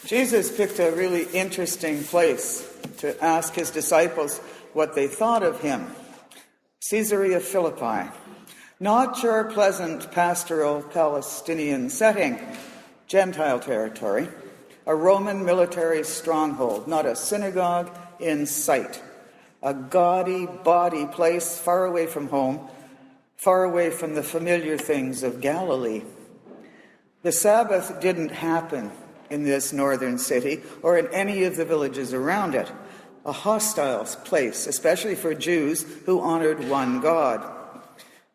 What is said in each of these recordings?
Jesus picked a really interesting place to ask his disciples what they thought of him. Caesarea Philippi. Not your pleasant pastoral Palestinian setting, Gentile territory, a Roman military stronghold, not a synagogue in sight, a gaudy, bawdy place far away from home, far away from the familiar things of Galilee. The Sabbath didn't happen in this northern city or in any of the villages around it, a hostile place, especially for Jews who honored one God.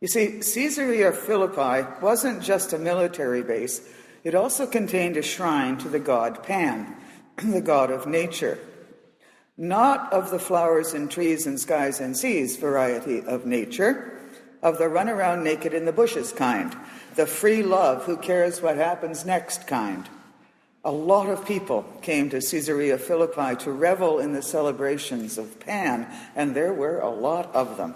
You see, Caesarea Philippi wasn't just a military base. It also contained a shrine to the god Pan, the god of nature. Not of the flowers and trees and skies and seas variety of nature, of the run around naked in the bushes kind, the free love who cares what happens next kind. A lot of people came to Caesarea Philippi to revel in the celebrations of Pan, and there were a lot of them.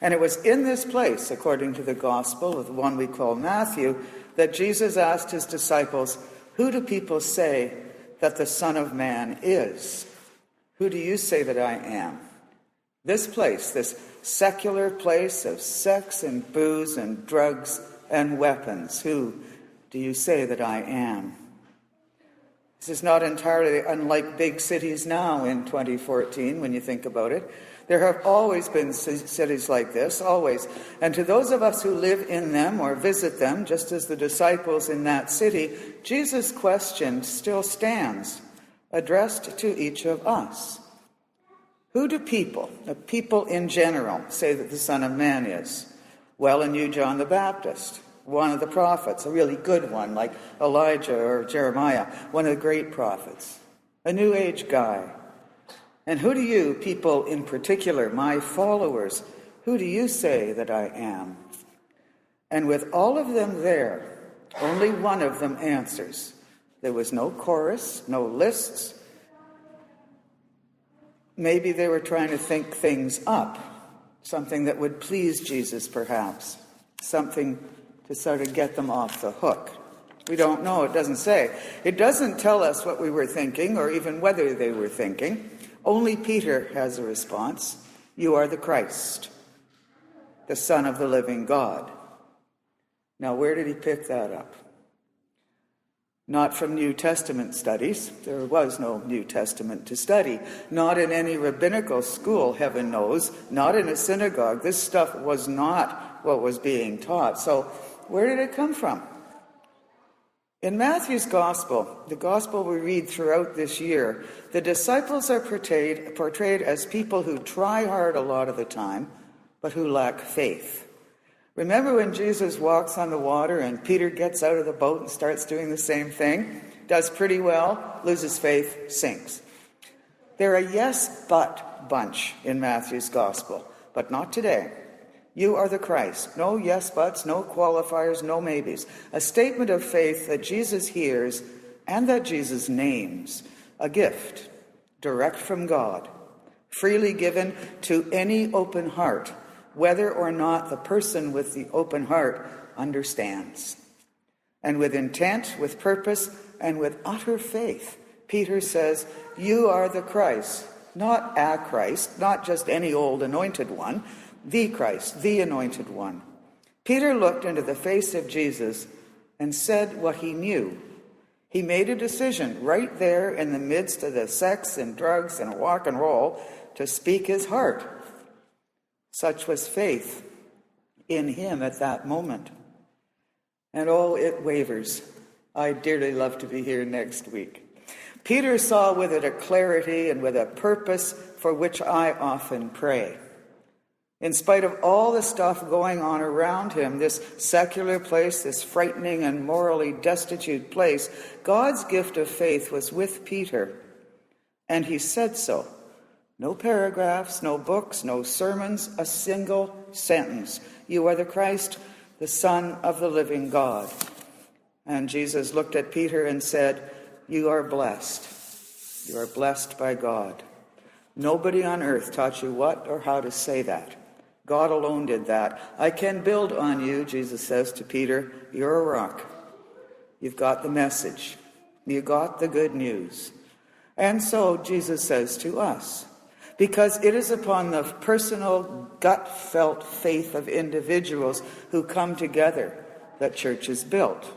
And it was in this place, according to the gospel of the one we call Matthew, that Jesus asked his disciples, "Who do people say that the Son of Man is? Who do you say that I am?" This place, this secular place of sex and booze and drugs and weapons, who do you say that I am? This is not entirely unlike big cities now in 2014, when you think about it. There have always been cities like this, always. And to those of us who live in them or visit them, just as the disciples in that city, Jesus' question still stands, addressed to each of us. Who do people, the people in general, say that the Son of Man is? Well, and you, John the Baptist, one of the prophets, a really good one, like Elijah or Jeremiah, one of the great prophets, a New Age guy. And who do you, people in particular, my followers, who do you say that I am? And with all of them there, only one of them answers. There was no chorus, no lists. Maybe they were trying to think things up, something that would please Jesus perhaps, something to sort of get them off the hook. We don't know, it doesn't say. It doesn't tell us what we were thinking or even whether they were thinking. Only Peter has a response. You are the Christ, the Son of the living God. Now, where did he pick that up? Not from New Testament studies. There was no New Testament to study. Not in any rabbinical school, heaven knows. Not in a synagogue. This stuff was not what was being taught. So, where did it come from? In Matthew's gospel, the gospel we read throughout this year, the disciples are portrayed as people who try hard a lot of the time, but who lack faith. Remember when Jesus walks on the water and Peter gets out of the boat and starts doing the same thing? Does pretty well, loses faith, sinks. They're a yes, but bunch in Matthew's gospel, but not today. You are the Christ. No yes buts, no qualifiers, no maybes. A statement of faith that Jesus hears and that Jesus names. A gift, direct from God, freely given to any open heart, whether or not the person with the open heart understands. And with intent, with purpose, and with utter faith, Peter says, you are the Christ, not a Christ, not just any old anointed one, the Christ, the anointed one. Peter looked into the face of Jesus and said what he knew. He made a decision right there in the midst of the sex and drugs and rock and roll to speak his heart. Such was faith in him at that moment. And oh, it wavers. I'd dearly love to be here next week. Peter saw with it a clarity and with a purpose for which I often pray. In spite of all the stuff going on around him, this secular place, this frightening and morally destitute place, God's gift of faith was with Peter. And he said so. No paragraphs, no books, no sermons, a single sentence. You are the Christ, the Son of the living God. And Jesus looked at Peter and said, you are blessed. You are blessed by God. Nobody on earth taught you what or how to say that. God alone did that. I can build on you, Jesus says to Peter. You're a rock. You've got the message. You got the good news. And so Jesus says to us, because it is upon the personal, gut-felt faith of individuals who come together that church is built.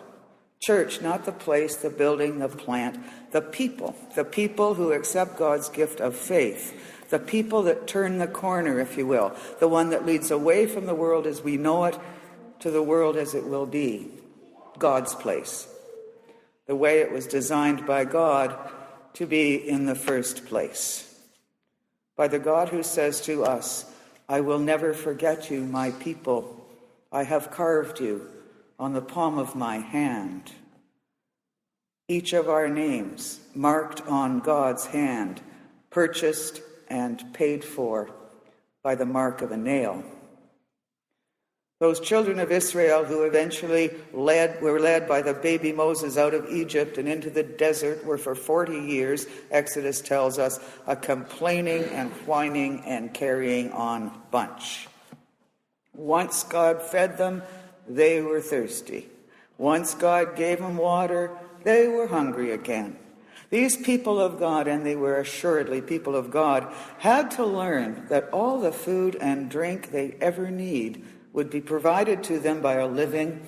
Church, not the place, the building, the plant, the people who accept God's gift of faith, the people that turn the corner, if you will, the one that leads away from the world as we know it to the world as it will be, God's place, the way it was designed by God to be in the first place. By the God who says to us, I will never forget you, my people. I have carved you on the palm of my hand. Each of our names marked on God's hand, purchased and paid for by the mark of a nail. Those children of Israel who eventually were led by the baby Moses out of Egypt and into the desert were for 40 years, Exodus tells us, a complaining and whining and carrying on bunch. Once God fed them, they were thirsty. Once God gave them water, they were hungry again. These people of God, and they were assuredly people of God, had to learn that all the food and drink they ever need would be provided to them by a living,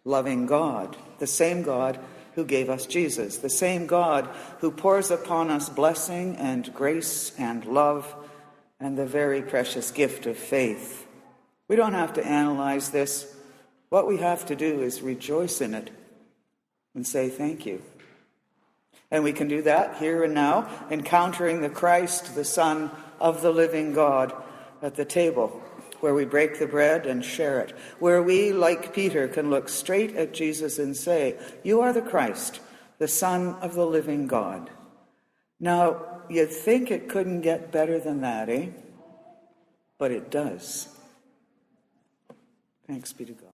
loving God, the same God who gave us Jesus, the same God who pours upon us blessing and grace and love and the very precious gift of faith. We don't have to analyze this. What we have to do is rejoice in it and say thank you. And we can do that here and now, encountering the Christ, the Son of the living God, at the table, where we break the bread and share it, where we, like Peter, can look straight at Jesus and say, you are the Christ, the Son of the living God. Now, you'd think it couldn't get better than that, eh? But it does. Thanks be to God.